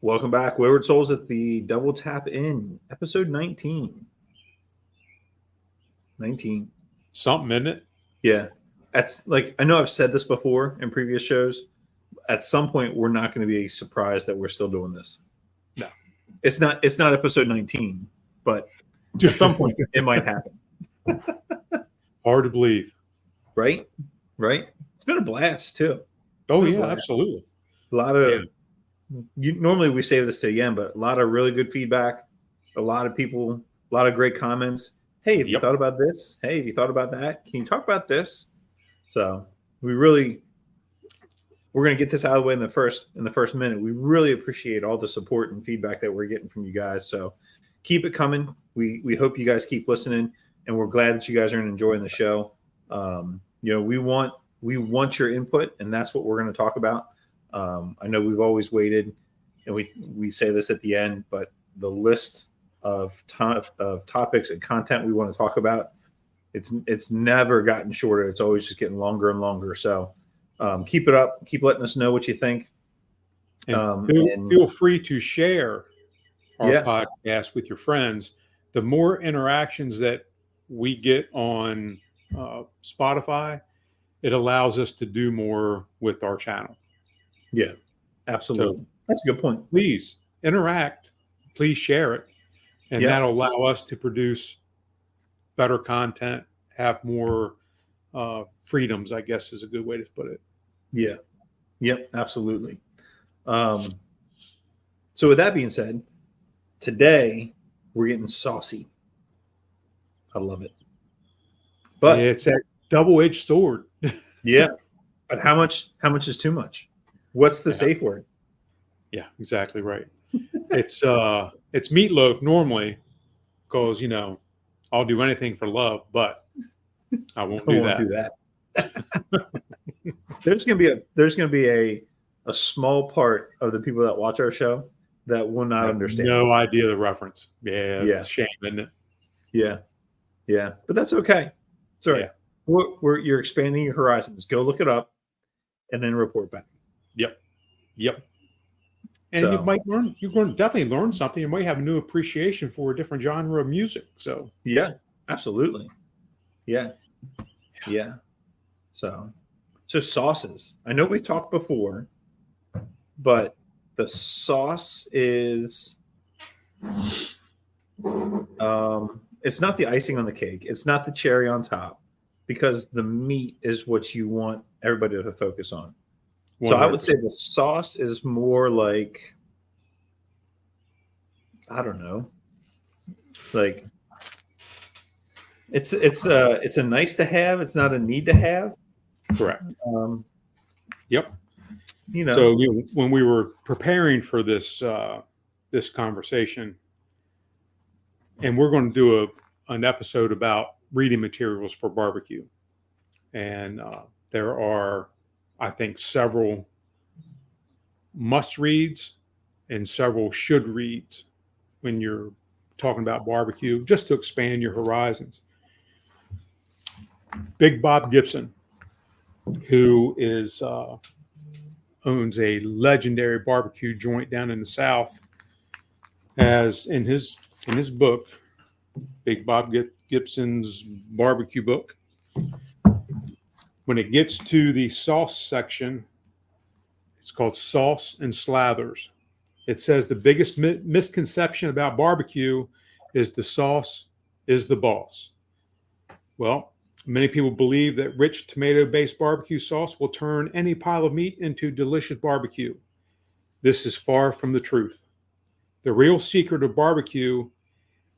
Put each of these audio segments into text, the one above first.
Welcome back, Wayward Souls, at the Double Tap In, episode 19. 19. Something, isn't it? Yeah. That's like, I know I've said this before in previous shows. At some point, we're not going to be surprised that we're still doing this. No. It's not episode 19, but at some point, it might happen. Hard to believe. Right? It's been a blast, too. Oh, yeah, absolutely. A lot of, normally we save this to the end, but a lot of really good feedback, a lot of people, a lot of great comments. Hey, have you thought about this? Hey, have you thought about that? Can you talk about this? So we're going to get this out of the way in the first minute. We really appreciate all the support and feedback that we're getting from you guys. So keep it coming. We hope you guys keep listening, and we're glad that you guys are enjoying the show. We want your input, and that's what we're going to talk about. I know we've always waited, and we say this at the end, but the list of topics and content we want to talk about, it's never gotten shorter. It's always just getting longer and longer. So keep it up. Keep letting us know what you think. And feel free to share our podcast with your friends. The more interactions that we get on Spotify, it allows us to do more with our channel. Yeah, absolutely. So, that's a good point. Please interact. Please share it. And that'll allow us to produce better content, have more freedoms, I guess is a good way to put it. Yeah. Yep, absolutely. So with that being said, today we're getting saucy. I love it. But it's a double-edged sword. Yeah. But how much is too much? What's the safe word? Yeah, exactly right. It's meatloaf normally, because I'll do anything for love, but I won't do that. There's gonna be a small part of the people that watch our show that will not understand. No idea the reference. Yeah. It's a shame, isn't it? Yeah. But that's okay. It's all right. You're expanding your horizons. Go look it up, and then report back. Yep. And you're going to definitely learn something. You might have a new appreciation for a different genre of music. So yeah, absolutely. Yeah. So sauces. I know we've talked before, but the sauce is it's not the icing on the cake. It's not the cherry on top, because the meat is what you want everybody to focus on. 100%. So I would say the sauce is more like, I don't know, like it's a nice to have. It's not a need to have. Correct. Yep. So when we were preparing for this conversation, and we're going to do an episode about reading materials for barbecue, and there are, I think, several must reads and several should reads when you're talking about barbecue, just to expand your horizons. Big Bob Gibson, who owns a legendary barbecue joint down in the South, has in his book, Big Bob Gibson's barbecue book, when it gets to the sauce section, it's called Sauce and Slathers. It says the biggest misconception about barbecue is the sauce is the boss. Well, many people believe that rich tomato-based barbecue sauce will turn any pile of meat into delicious barbecue. This is far from the truth. The real secret of barbecue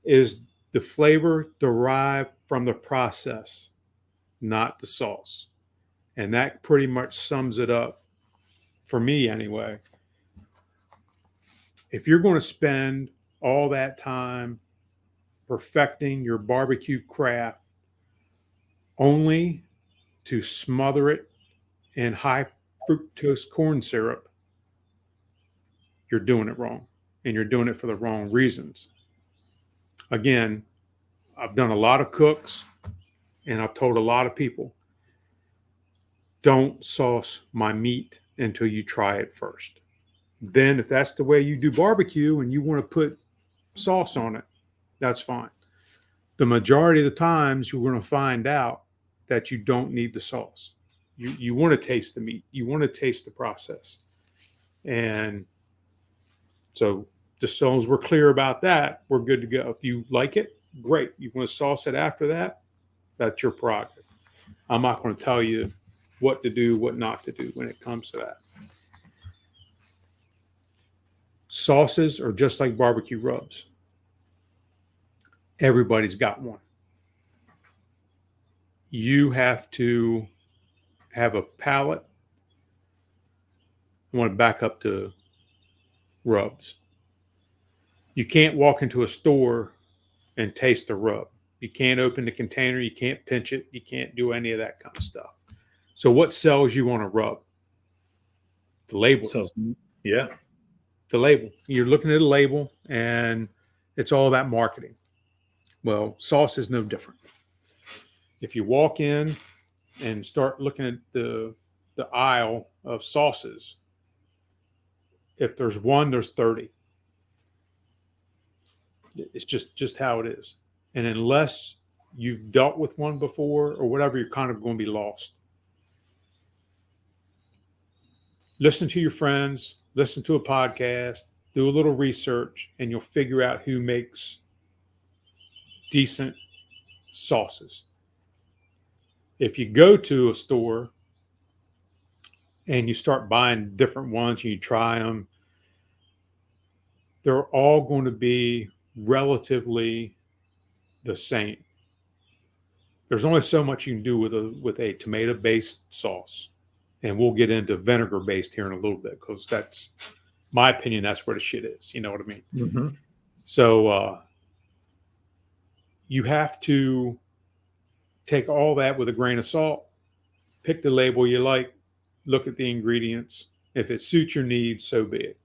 is the flavor derived from the process, not the sauce. And that pretty much sums it up for me anyway. If you're going to spend all that time perfecting your barbecue craft only to smother it in high fructose corn syrup, you're doing it wrong, and you're doing it for the wrong reasons. Again, I've done a lot of cooks, and I've told a lot of people, don't sauce my meat until you try it first. then if that's the way you do barbecue and you want to put sauce on it, that's fine. The majority of the times you're going to find out that you don't need the sauce. You want to taste the meat. You want to taste the process. And so just as long as we're clear about that, we're good to go. If you like it, great. You want to sauce it after that, that's your prerogative. I'm not going to tell you what to do, what not to do when it comes to that. Sauces are just like barbecue rubs. Everybody's got one. You have to have a palate. I want to back up to rubs. You can't walk into a store and taste a rub. You can't open the container. You can't pinch it. You can't do any of that kind of stuff. So what sells you on a rub? The label. Yeah. The label. You're looking at a label and it's all about marketing. Well, sauce is no different. If you walk in and start looking at the aisle of sauces, if there's one, there's 30. It's just how it is. And unless you've dealt with one before or whatever, you're kind of going to be lost. Listen to your friends, listen to a podcast, do a little research, and you'll figure out who makes decent sauces. If you go to a store and you start buying different ones and you try them, they're all going to be relatively the same. There's only so much you can do with a tomato-based sauce. And we'll get into vinegar-based here in a little bit because that's my opinion. That's where the shit is. You know what I mean? Mm-hmm. So you have to take all that with a grain of salt, pick the label you like, look at the ingredients. If it suits your needs, so be it.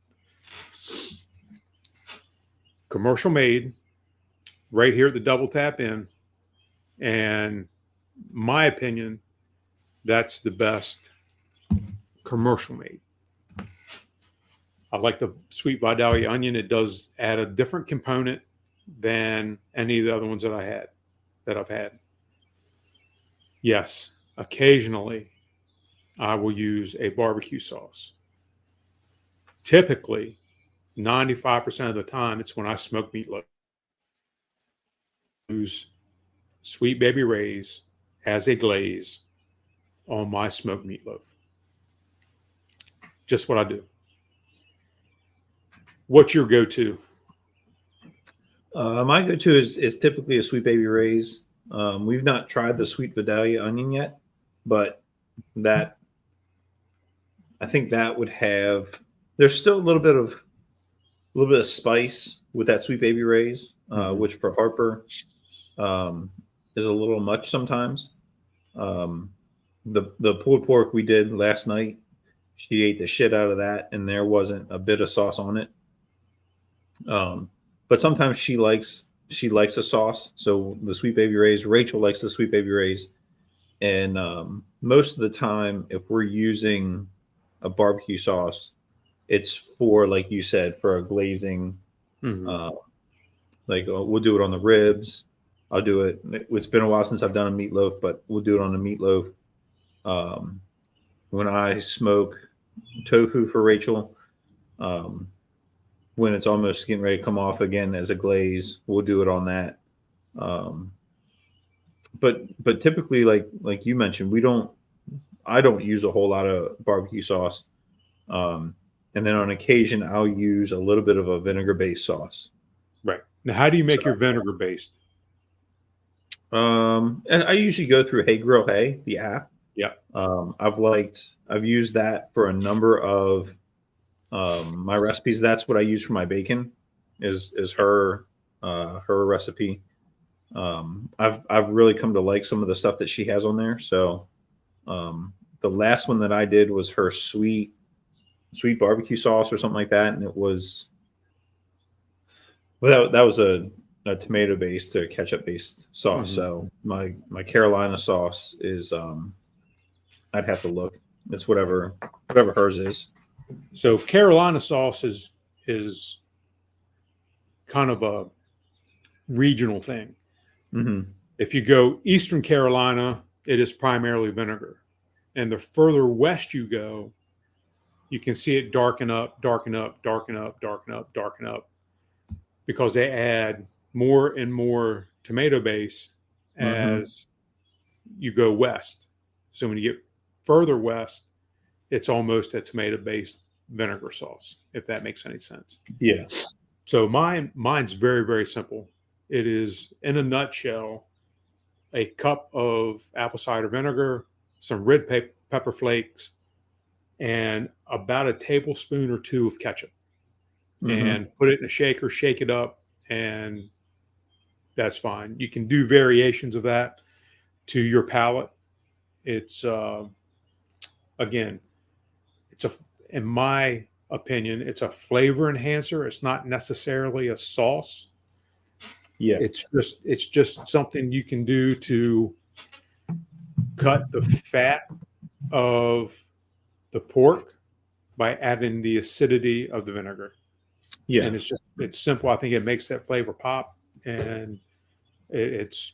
Commercial made, right here at the Double Tap Inn. And my opinion, that's the best commercial made. I like the sweet Vidalia onion. It does add a different component than any of the other ones that I've had. Yes, occasionally I will use a barbecue sauce. Typically, 95% of the time, it's when I smoke meatloaf. Use Sweet Baby Ray's as a glaze on my smoked meatloaf. Just what I do. What's your go-to? My go-to is typically a Sweet Baby Ray's. We've not tried the sweet Vidalia onion yet, but that I think that would have. There's still a little bit of spice with that Sweet Baby Ray's, which for Harper is a little much sometimes. The pulled pork we did last night, she ate the shit out of that, and there wasn't a bit of sauce on it. But sometimes she likes a sauce. So the Sweet Baby Ray's, Rachel likes the Sweet Baby Ray's, and most of the time, if we're using a barbecue sauce, it's for, like you said, for a glazing. We'll do it on the ribs. I'll do it. It's been a while since I've done a meatloaf, but we'll do it on the meatloaf. When I smoke tofu for Rachel, when it's almost getting ready to come off again as a glaze, we'll do it on that. But typically, like you mentioned, I don't use a whole lot of barbecue sauce. And then on occasion, I'll use a little bit of a vinegar-based sauce. Right. Now, how do you make your vinegar-based? And I usually go through Hey Grill Hey, the app. Yeah. I've used that for a number of my recipes. That's what I use for my bacon is her recipe. I've really come to like some of the stuff that she has on there. So the last one that I did was her sweet barbecue sauce or something like that, and it was that was a tomato based or ketchup based sauce. So my Carolina sauce is I'd have to look. It's whatever hers is. So Carolina sauce is kind of a regional thing. Mm-hmm. If you go Eastern Carolina, it is primarily vinegar. And the further west you go, you can see it darken up, darken up, darken up, darken up, darken up, because they add more and more tomato base as you go west. So when you get further west, it's almost a tomato-based vinegar sauce, if that makes any sense. Yeah. So mine's very, very simple. It is, in a nutshell, a cup of apple cider vinegar, some red pepper flakes, and about a tablespoon or two of ketchup. And put it in a shaker, shake it up, and that's fine. You can do variations of that to your palate. It's again, in my opinion, it's a flavor enhancer. It's not necessarily a sauce. Yeah. It's just something you can do to cut the fat of the pork by adding the acidity of the vinegar. Yeah. And it's simple. I think it makes that flavor pop, and it's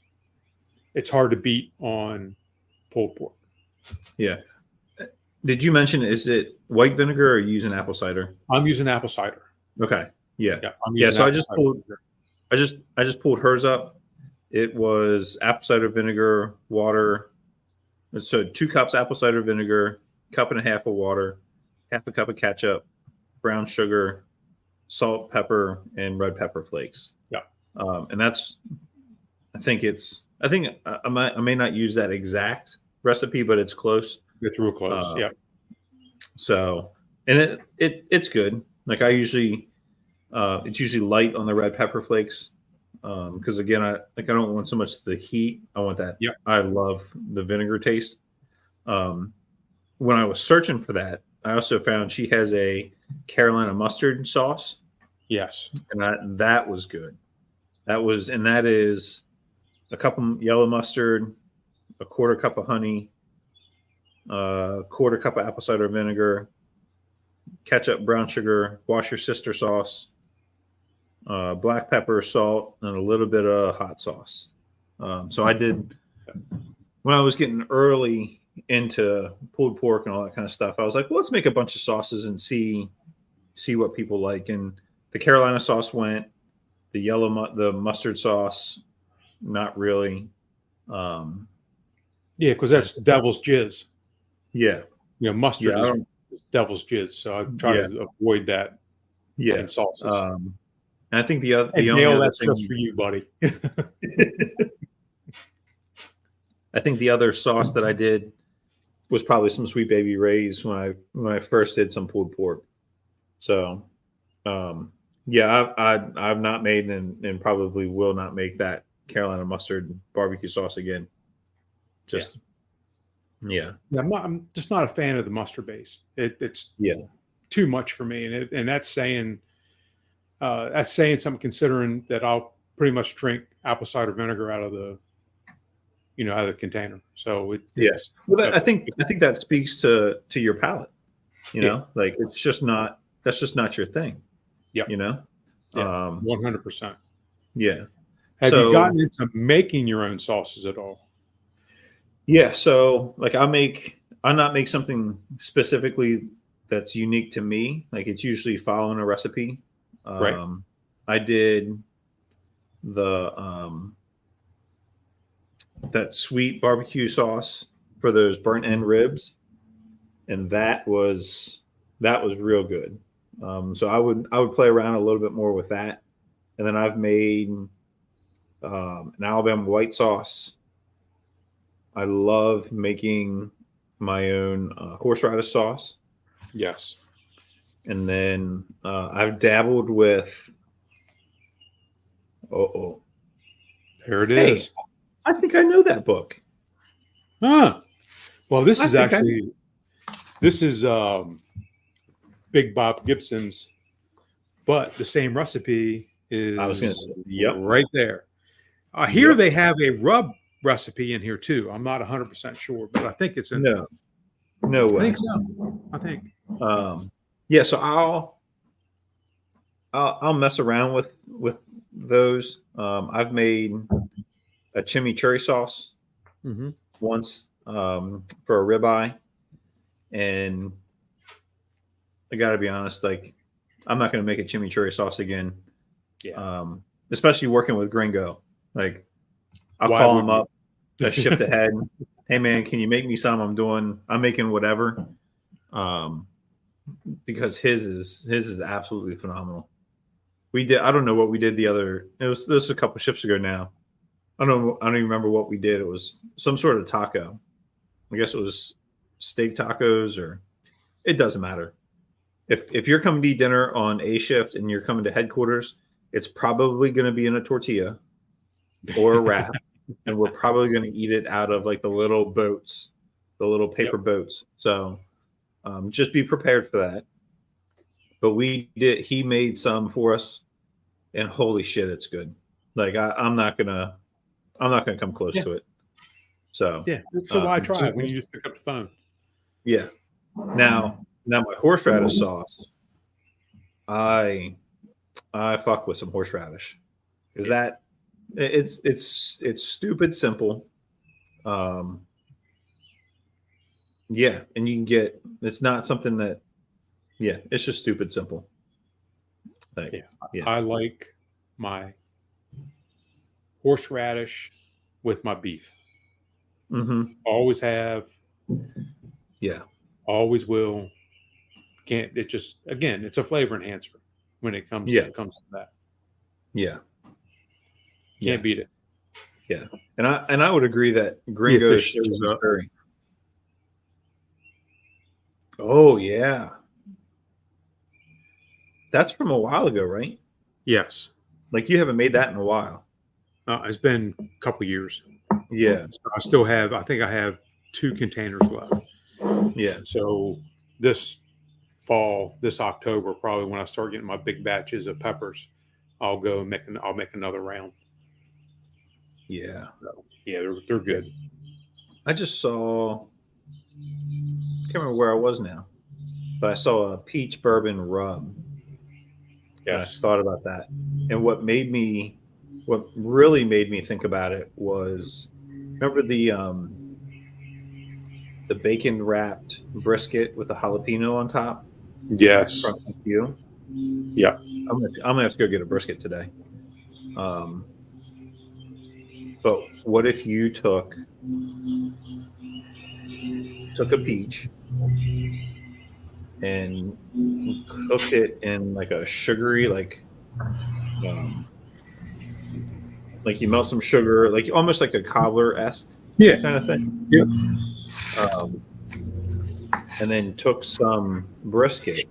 hard to beat on pulled pork. Yeah. Did you mention, is it white vinegar or are you using apple cider? I'm using apple cider. Okay. Yeah. I'm using So apple cider. I just pulled hers up. It was apple cider vinegar, water. So 2 cups apple cider vinegar, cup and a half of water, half a cup of ketchup, brown sugar, salt, pepper, and red pepper flakes. Yeah. And that's, I think I may not use that exact recipe, but it's close. It's real close. Yeah. So, and it's good. Like it's usually light on the red pepper flakes. Because again, I don't want so much the heat. I want that. Yeah. I love the vinegar taste. When I was searching for that, I also found she has a Carolina mustard sauce. Yes. And that was good. That is a cup of yellow mustard, a quarter cup of honey, a quarter cup of apple cider vinegar, ketchup, brown sugar, wash your sister sauce, black pepper, salt, and a little bit of hot sauce. So I did, when I was getting early into pulled pork and all that kind of stuff, I was like, well, let's make a bunch of sauces and see what people like. And the Carolina sauce went, the mustard sauce, not really. Yeah, because that's devil's jizz. Yeah. Mustard is devil's jizz. So I try to avoid that in sauces. And I think the only that's thing, just for you, buddy. I think the other sauce that I did was probably some Sweet Baby Ray's when I first did some pulled pork. So, I've not made and probably will not make that Carolina mustard barbecue sauce again. I'm just not a fan of the mustard base. It's too much for me, and that's saying something, considering that I'll pretty much drink apple cider vinegar out of the container. So I think that speaks to your palate. Like that's just not your thing. Yeah. 100%. Yeah. Have you gotten into making your own sauces at all? Yeah. So like I not make something specifically that's unique to me. Like it's usually following a recipe. Right. I did the that sweet barbecue sauce for those burnt end ribs, and that was real good. So I would play around a little bit more with that, and then I've made an Alabama white sauce. I love making my own horseradish sauce. Yes. And then I've dabbled with. There it is. I think I know that book. Huh. Well, this is Big Bob Gibson's, but the same recipe is right there. I hear they have a rub recipe in here too. I'm not 100% sure, but I think it's in No way. I think so. Yeah, so I'll mess around with those. I've made a chimichurri sauce Mm-hmm. once for a ribeye, and I got to be honest, like I'm not going to make a chimichurri sauce again. Yeah. Especially working with Gringo. Like I'll Why call him wouldn't up you? a shift ahead. Hey man, can you make me some? I'm making whatever. Because his is absolutely phenomenal. I don't know what we did the other. This was a couple shifts ago now. I don't even remember what we did. It was some sort of taco. I guess it was steak tacos, or it doesn't matter. If you're coming to eat dinner on a shift and you're coming to headquarters, it's probably going to be in a tortilla or a wrap, and we're probably going to eat it out of like the little boats, the little paper boats. So just be prepared for that. But he made some for us, and holy shit, it's good. Like I'm not gonna come close to it. So Yeah. So why try it when you just pick up the phone? Yeah. Now my horseradish sauce, I fuck with some horseradish because that it's stupid simple. Yeah, and you can get it's not something that it's just stupid simple. Like, I like my horseradish with my beef. Mm-hmm. Always have. Yeah. Always will. Can't. It just again, it's a flavor enhancer when it comes to that. Yeah. Can't beat it. Yeah. And I would agree that Gringo's shows up. Oh yeah. That's from a while ago, right? Yes. Like you haven't made that in a while. It's been a couple years. Yeah. So I still have. I think I have 2 containers left. Yeah. So this fall, this October, probably when I start getting my big batches of peppers, I'll go and I'll make another round. Yeah. So, yeah, they're good. I just saw. Can't remember where I was now, but I saw a peach bourbon rub. Yes. And I thought about that, and what really made me think about it was, remember the bacon wrapped brisket with the jalapeno on top? Yes. From you. Yeah. I'm gonna have to go get a brisket today. But what if you took a peach and cooked it in like a sugary, like you melt some sugar, like almost like a cobbler-esque kind of thing. Yep. And then took some brisket,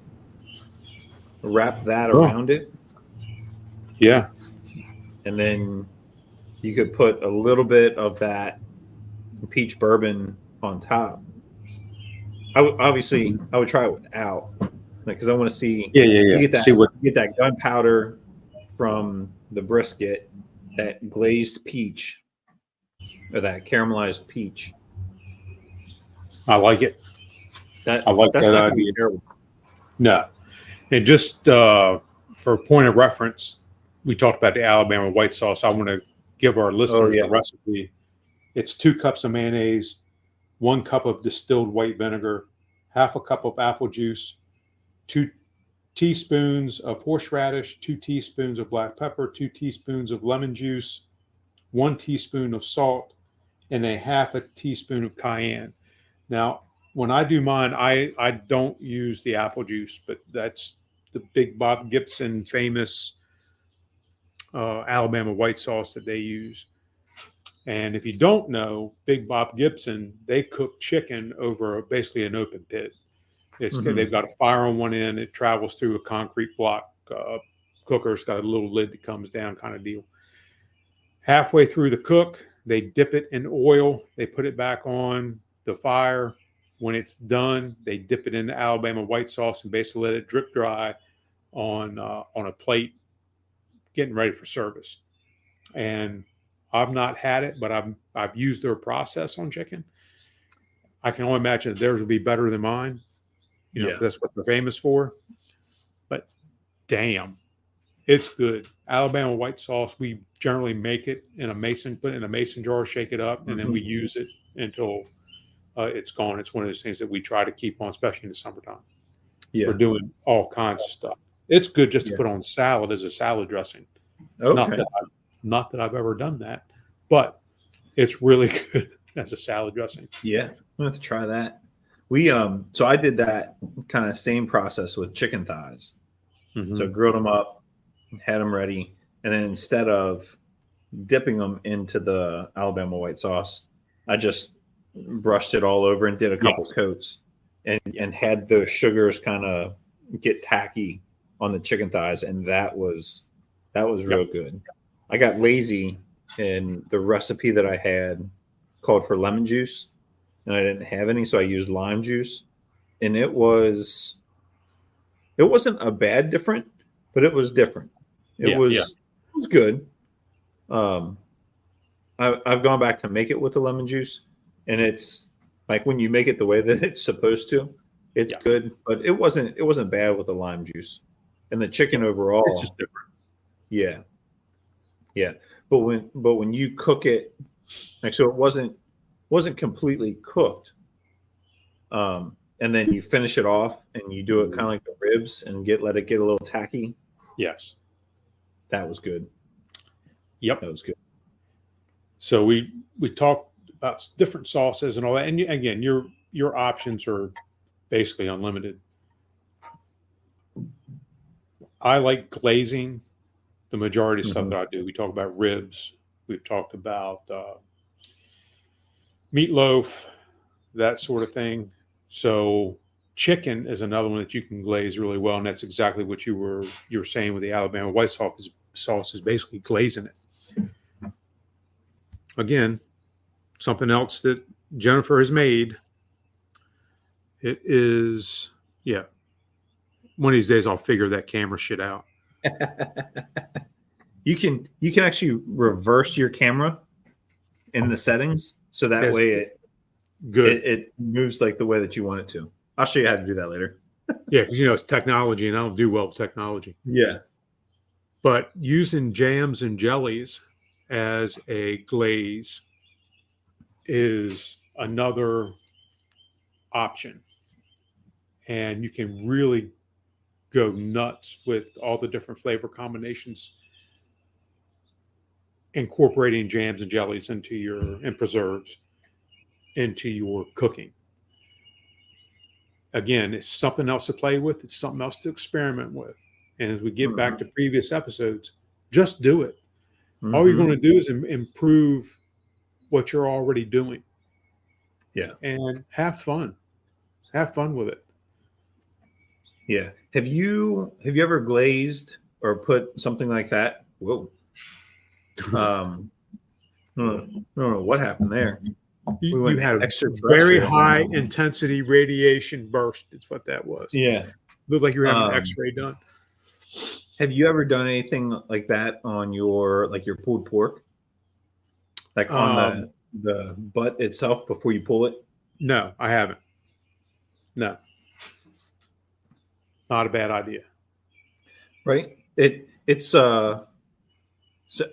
wrapped that around it. Yeah. And then you could put a little bit of that peach bourbon on top. I would try it without, because I want to see. You get that. You get that gunpowder from the brisket, that glazed peach, or that caramelized peach. I like it. I like that idea. No, and just for a point of reference, we talked about the Alabama white sauce. I want to give our listeners the recipe. It's 2 cups of mayonnaise, 1 cup of distilled white vinegar, half a cup of apple juice, 2 teaspoons of horseradish, 2 teaspoons of black pepper, 2 teaspoons of lemon juice, 1 teaspoon of salt, and a half a teaspoon of cayenne. Now, when I do mine, I don't use the apple juice, but that's the Big Bob Gibson famous Alabama white sauce that they use. And if you don't know, Big Bob Gibson, they cook chicken over basically an open pit. They've got a fire on one end. It travels through a concrete block cooker. It's got a little lid that comes down, kind of deal. Halfway through the cook, they dip it in oil. They put it back on the fire. When it's done, they dip it in the Alabama white sauce and basically let it drip dry on a plate, getting ready for service. And I've not had it, but I've used their process on chicken. I can only imagine that theirs will be better than mine. You know, Yeah. that's what they're famous for. But damn, it's good. Alabama white sauce. We generally make it in put it in a mason jar, shake it up, and then we use it until it's gone. It's one of those things that we try to keep on, especially in the summertime, for Yeah. doing all kinds of stuff. It's good just to Yeah. put on salad as a salad dressing. Okay. Not that I've ever done that, but it's really good as a salad dressing. Yeah. I'm gonna have to try that. We so I did that kind of same process with chicken thighs. Mhm. So grilled them up, had them ready, and then instead of dipping them into the Alabama white sauce, I just brushed it all over and did a couple Yes. coats, and had the sugars kind of get tacky on the chicken thighs, and that was real good. I got lazy, and the recipe that I had called for lemon juice, and I didn't have any, so I used lime juice, and it wasn't a bad different, but it was different. It was good. I've gone back to make it with the lemon juice, and it's like when you make it the way that it's supposed to, it's good. But it wasn't bad with the lime juice, and the chicken overall. It's just different. Yeah, yeah. But when you cook it, like so, it wasn't completely cooked. And then you finish it off, and you do it kind of like the ribs, and let it get a little tacky. Yes. That was good. Yep. That was good. So we talked about different sauces and all that, and again, your options are basically unlimited. I like glazing the majority of stuff that I do. We talk about ribs. We've talked about meatloaf, that sort of thing. So chicken is another one that you can glaze really well, and that's exactly what you were saying with the Alabama white sauce. Sauce is basically glazing it. Again, something else that Jennifer has made. It is, yeah. One of these days I'll figure that camera shit out. You can actually reverse your camera in the settings, so that way it moves like the way that you want it to. I'll show you how to do that later. Yeah, because it's technology, and I don't do well with technology. Yeah. But using jams and jellies as a glaze is another option. And you can really go nuts with all the different flavor combinations, incorporating jams and jellies and preserves into your cooking. Again, it's something else to play with. It's something else to experiment with. And as we get back to previous episodes, just do it. All you're going to do is improve what you're already doing. Yeah. And have fun. Have fun with it. Yeah. Have you ever glazed or put something like that? Whoa. I don't know what happened there. You had a very high intensity radiation burst. It's what that was. Yeah. Looked like you were having an X-ray done. Have you ever done anything like that on your pulled pork? Like on the butt itself before you pull it? No, I haven't. No. Not a bad idea. Right? It's so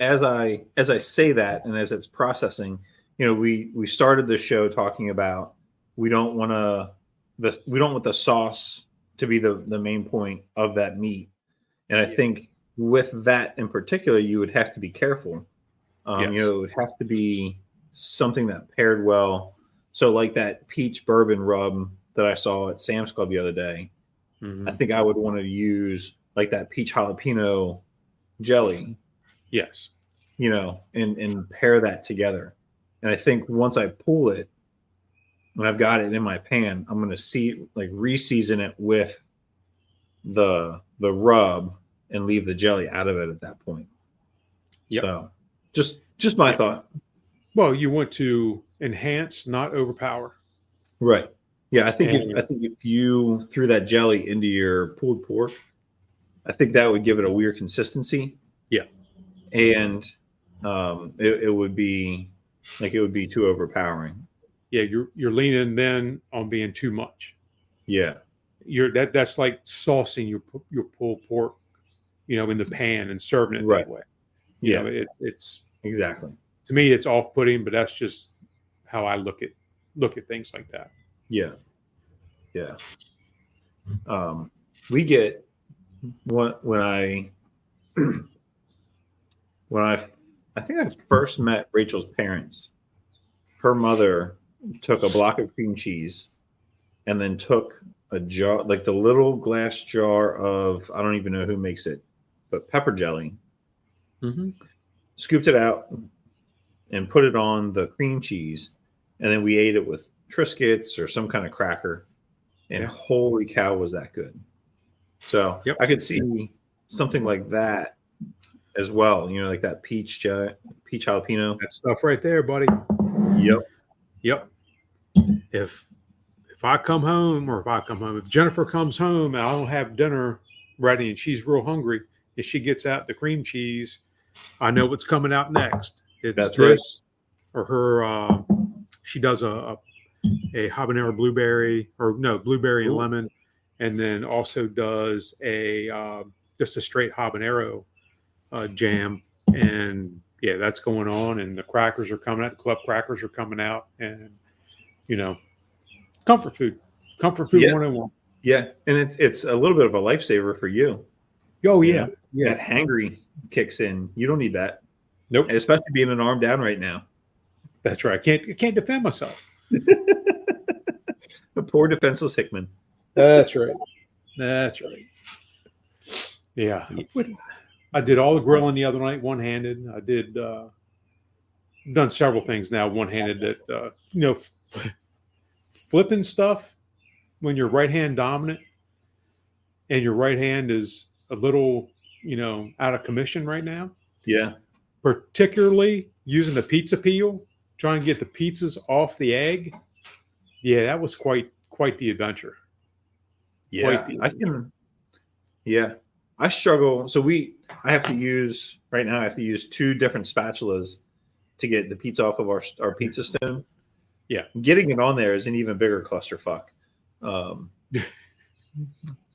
as I say that, and as it's processing, we started the show talking about we don't want the sauce to be the main point of that meat. And I think with that in particular, you would have to be careful. It would have to be something that paired well. So like that peach bourbon rub that I saw at Sam's Club the other day, I think I would want to use like that peach jalapeno jelly. Yes. And pair that together. And I think once I pull it, when I've got it in my pan, I'm going to re-season it with the rub and leave the jelly out of it at that point. So just my thought. Well, you want to enhance, not overpower. Right. Yeah. I think if you threw that jelly into your pulled pork, I think that would give it a weird consistency. Yeah. And it would be too overpowering. Yeah. You're leaning then on being too much. Yeah. That's like saucing your pulled pork, in the pan and serving it Right. that way. Yeah. It's Exactly. to me it's off-putting, but that's just how I look at things like that. Yeah. Yeah. We get when I when I think I first met Rachel's parents. Her mother took a block of cream cheese and then took a jar, like the little glass jar of, I don't even know who makes it, but pepper jelly, Mm-hmm. scooped it out and put it on the cream cheese. And then we ate it with Triscuits or some kind of cracker. And Yeah. holy cow, was that good. So Yep. I could see something like that as well. Like that peach jalapeno. That stuff right there, buddy. Yep. Yep. If I come home, if Jennifer comes home and I don't have dinner ready and she's real hungry, and she gets out the cream cheese, I know what's coming out next. It's That's this or her. She does a habanero blueberry, or no, blueberry and Ooh. lemon, and then also does just a straight habanero jam. And yeah, that's going on, and the crackers are coming out. The club crackers are coming out, and comfort food Yeah. 101. Yeah, and it's a little bit of a lifesaver for you. Oh You yeah, know, yeah. That hangry kicks in. You don't need that, Nope, and especially being an arm down right now. that's right. I can't defend myself. The poor defenseless Hickman. That's right. That's right. Yeah, I did all the grilling the other night one-handed. I did done several things now one-handed that flipping stuff when you're right hand dominant and your right hand is a little out of commission right now. Yeah, Particularly using the pizza peel, trying to get the pizzas off the egg. Yeah, that was quite the adventure. yeah, I can. Yeah, I struggle. So I have to use right now. I have to use 2 different spatulas to get the pizza off of our pizza stone. Yeah, getting it on there is an even bigger clusterfuck.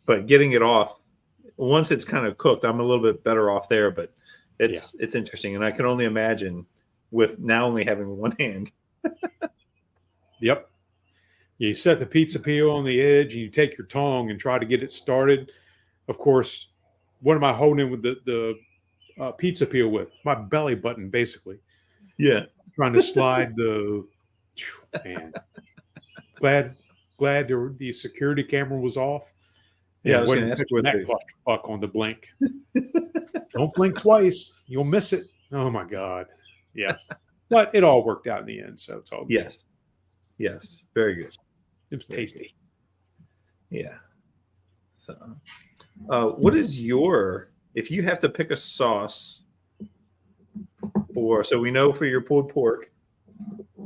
But getting it off once it's kind of cooked, I'm a little bit better off there. But it's interesting, and I can only imagine with now only having one hand. Yep. You set the pizza peel on the edge, and you take your tongue and try to get it started. Of course, what am I holding with the pizza peel with? My belly button, basically. Yeah. Trying to slide the man. Glad the security camera was off. Yeah, I was wasn't going to ask touching that clusterfuck on the blink. Don't blink twice. You'll miss it. Oh my God. Yeah. But it all worked out in the end, so it's all good. Yes. Yes. Very good. It was tasty. Yeah. So, what is if you have to pick a sauce so we know for your pulled pork,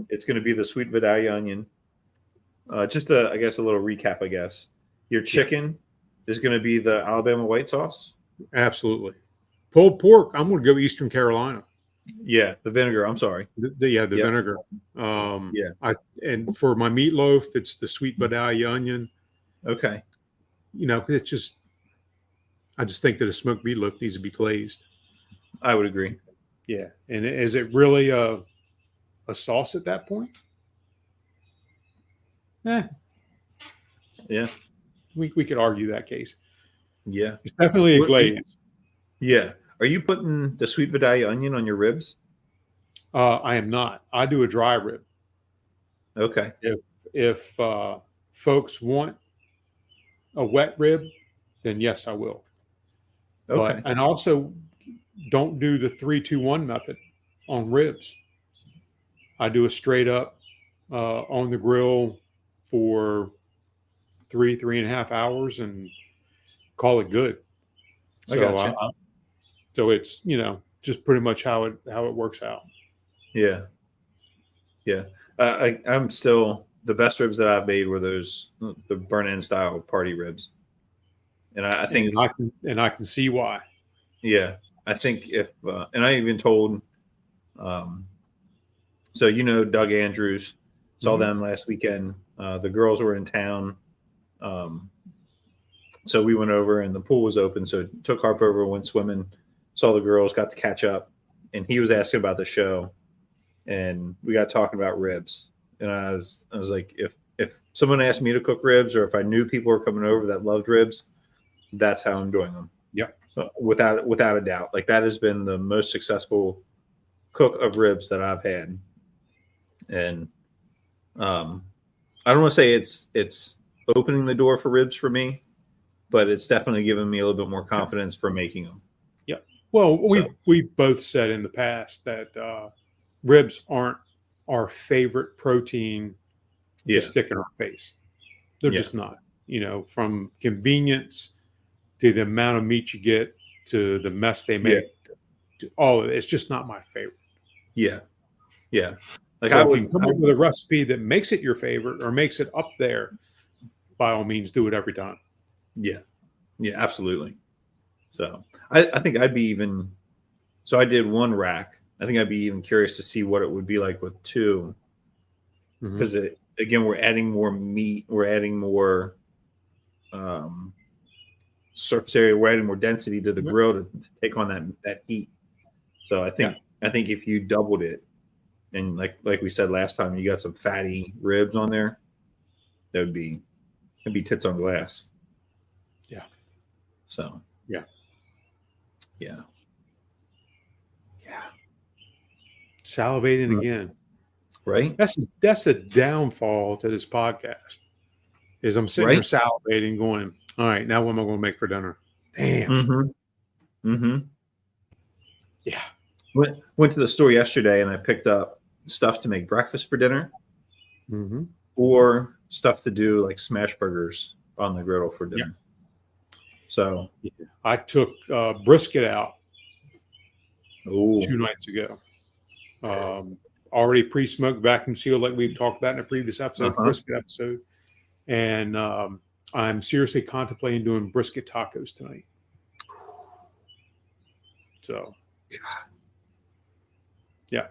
it's going to be the sweet Vidalia onion. Just I guess a little recap, I guess. Your chicken is going to be the Alabama white sauce. Absolutely. Pulled pork, I'm going to go Eastern Carolina. Yeah, the vinegar. I'm sorry. The vinegar. And for my meatloaf, it's the sweet Vidalia onion. Okay. It's just, I just think that a smoked meatloaf needs to be glazed. I would agree. Yeah. And is it really a sauce at that point? Yeah. We could argue that case. Yeah. It's definitely a glaze. Yeah. Are you putting the sweet Vidalia onion on your ribs? I am not. I do a dry rib. Okay. If folks want a wet rib, then yes, I will. Okay. And also don't do the 3-2-1 method on ribs. I do a straight up on the grill for 3.5 hours and call it good. So, I gotcha. So it's just pretty much how it works out. Yeah. Yeah. I'm still the best ribs that I've made were the burn end style party ribs, and I think I can see why. Yeah, I think and I even told, so Doug Andrews, saw them last weekend. The girls were in town. So we went over and the pool was open. So took Harp over, went swimming, saw the girls, got to catch up. And he was asking about the show. And we got talking about ribs. And I was like, if someone asked me to cook ribs, or if I knew people were coming over that loved ribs, that's how I'm doing them. Yep. Without a doubt. Like that has been the most successful cook of ribs that I've had. And I don't want to say it's opening the door for ribs for me, but it's definitely given me a little bit more confidence for making them. Yeah. Well, we've both said in the past that ribs aren't our favorite protein to stick in our face. They're just not. From convenience to the amount of meat you get to the mess they make, to all of it. It's just not my favorite. Yeah. Yeah. Like so if you come up with a recipe that makes it your favorite or makes it up there, by all means, do it every time. Yeah. Yeah, absolutely. So I think I'd be even, so I did 1 rack. I think I'd be even curious to see what it would be like with 2. Because again, we're adding more meat. We're adding more surface area. We're adding more density to the grill to take on that heat. So I think if you doubled it, and like we said last time, you got some fatty ribs on there, it'd be tits on glass. Yeah. So yeah. Salivating again. Right. That's a downfall to this podcast. Is I'm sitting here salivating, going, all right, now what am I going to make for dinner? Damn. Yeah. Went to the store yesterday and I picked up stuff to make breakfast for dinner, or stuff to do like smash burgers on the griddle for dinner. Yeah. So I took brisket out 2 nights ago. Already pre-smoked, vacuum sealed, like we've talked about in a previous episode, brisket episode. And I'm seriously contemplating doing brisket tacos tonight. So, yeah.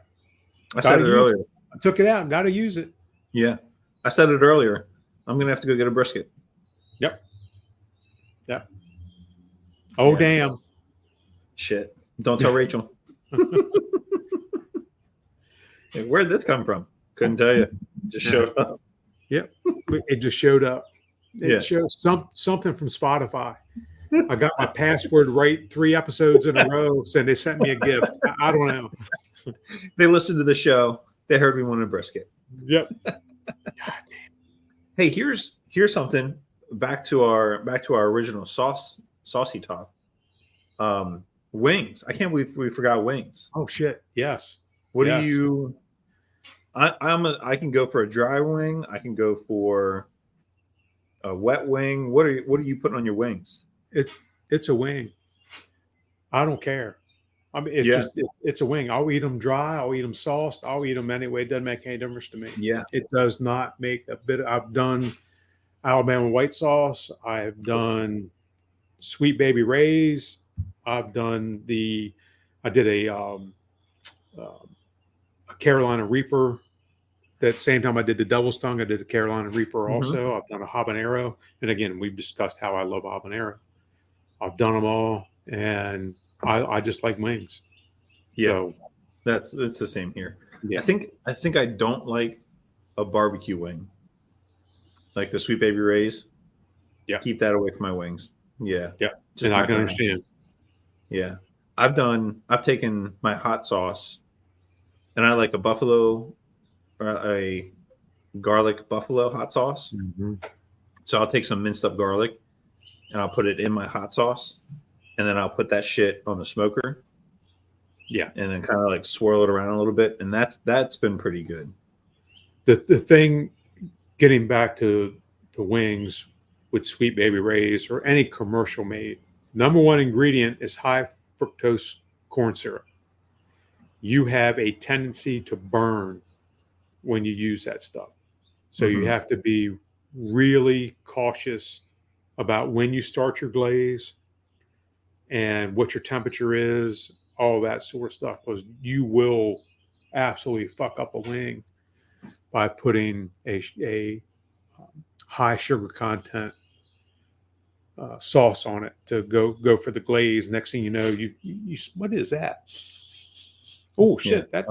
I said it earlier. I took it out. Got to use it. Yeah. I said it earlier. I'm going to have to go get a brisket. Yep. Oh, damn. Shit. Don't tell Rachel. Where'd this come from? Couldn't tell you. Just showed up. Yep. It just showed up. It showed something from Spotify. I got my password right 3 episodes in a row, so they sent me a gift. I don't know. They listened to the show. They heard we wanted a brisket. Yep. God damn. Hey, here's something. Back to our original saucy talk. Wings. I can't believe we forgot wings. Oh shit. Yes. What do you? I can go for a dry wing. I can go for a wet wing. What are you putting on your wings? It's a wing. I don't care. I mean, it's a wing. I'll eat them dry. I'll eat them sauced. I'll eat them anyway. It doesn't make any difference to me. Yeah. It does not make a bit. I've done Alabama white sauce. I've done Sweet Baby Ray's. I've done I did a Carolina Reaper. That same time I did the double stung, I did a Carolina Reaper also. I've done a habanero. And again, we've discussed how I love habanero. I've done them all, and I just like wings. Yeah, so, that's the same here. Yeah. I think I don't like a barbecue wing, like the Sweet Baby Ray's. Yeah, keep that away from my wings. Yeah, and I can understand. Yeah, I've taken my hot sauce, and I like a buffalo or a garlic buffalo hot sauce. So I'll take some minced up garlic and I'll put it in my hot sauce, and then I'll put that shit on the smoker. Yeah. And then kind of like swirl it around a little bit. And that's been pretty good. The thing, getting back to wings with Sweet Baby Ray's or any commercial made, number one ingredient is high fructose corn syrup. You have a tendency to burn when you use that stuff. So you have to be really cautious about when you start your glaze and what your temperature is, all that sort of stuff, because you will absolutely fuck up a wing by putting a high sugar content sauce on it to go for the glaze. Next thing you know, you what is that? Oh shit! Yeah.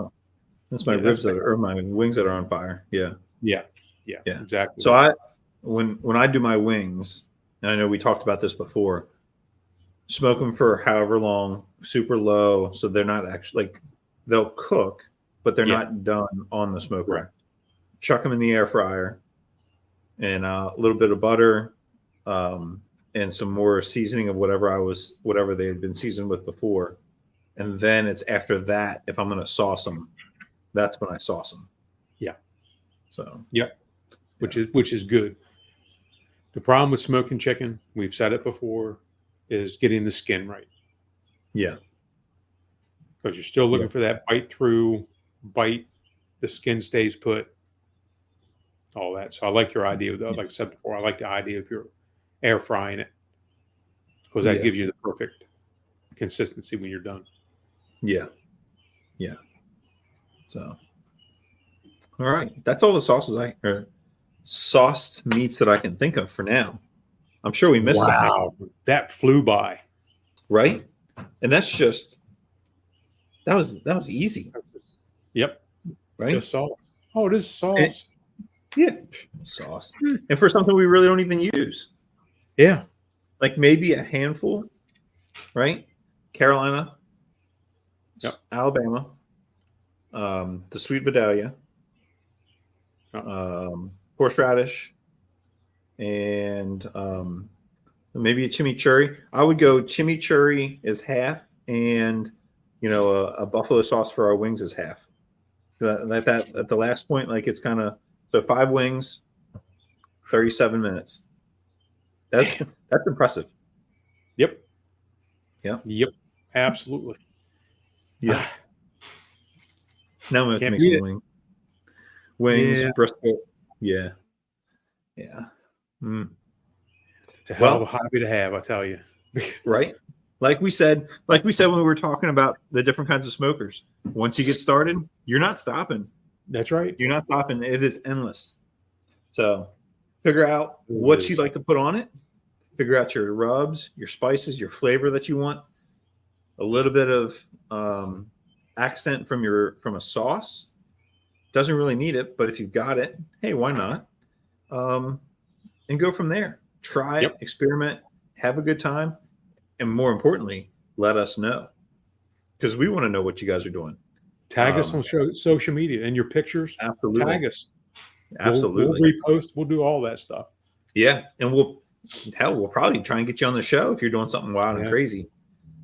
That's my ribs or my wings that are on fire. Yeah. Yeah, exactly. So when I do my wings, and I know we talked about this before, smoke them for however long, super low, so they're not actually like they'll cook, but they're not done on the smoker. Right. Chuck them in the air fryer, and a little bit of butter, and some more seasoning of whatever they had been seasoned with before, and then it's after that if I'm going to sauce them, that's when I sauce them. Yeah. So. Yep. Which is good. The problem with smoking chicken, we've said it before, is getting the skin right. Yeah. Because you're still looking for that bite, the skin stays put, all that. So I like your idea, though. Like I said before, I like the idea of your air frying it because that gives you the perfect consistency when you're done. Yeah. Yeah. So, all right. That's all the sauced meats that I can think of for now. I'm sure we missed something. Wow. That flew by. Right? And that's just that was easy. Yep. Right? Just sauce. Oh, it is sauce. Sauce. And for something we really don't even use. Yeah. Like maybe a handful, right? Carolina, Alabama, the sweet Vidalia, horseradish, and maybe a chimichurri. I would go chimichurri is half, and a buffalo sauce for our wings is half. That at the last point, like it's kind of so 5 wings, 37 minutes. That's impressive. Yep. Yeah. Yep. Absolutely. Yeah. Now I'm going to make some wings, brisket. Yeah. Yeah. Mm. It's a hell of a hobby to have, I tell you. Right? Like we said when we were talking about the different kinds of smokers. Once you get started, you're not stopping. That's right. You're not stopping. It is endless. So figure out what you'd like to put on it. Figure out your rubs, your spices, your flavor that you want. A little bit of accent from a sauce. Doesn't really need it, but if you've got it, hey, why not? And go from there. Try it, experiment, have a good time, and more importantly, let us know because we want to know what you guys are doing. Tag us on social media and your pictures. Absolutely. Tag us. Absolutely. We'll repost. We'll do all that stuff. Yeah, and we'll probably try and get you on the show if you're doing something wild and crazy.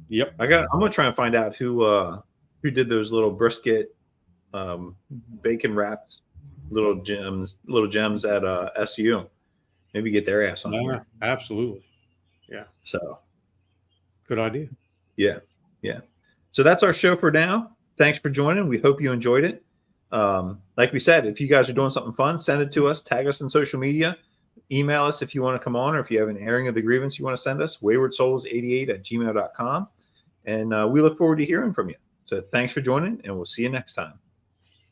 Yep. I'm gonna try and find out who did those little brisket, bacon wrapped little gems at SU. Maybe get their ass on. Yeah, absolutely. Yeah. So, good idea. Yeah. Yeah. So that's our show for now. Thanks for joining. We hope you enjoyed it. Like we said, if you guys are doing something fun, send it to us. Tag us on social media. Email us if you want to come on or if you have an airing of the grievance you want to send us, waywardsoles88@gmail.com. And we look forward to hearing from you. So thanks for joining, and we'll see you next time.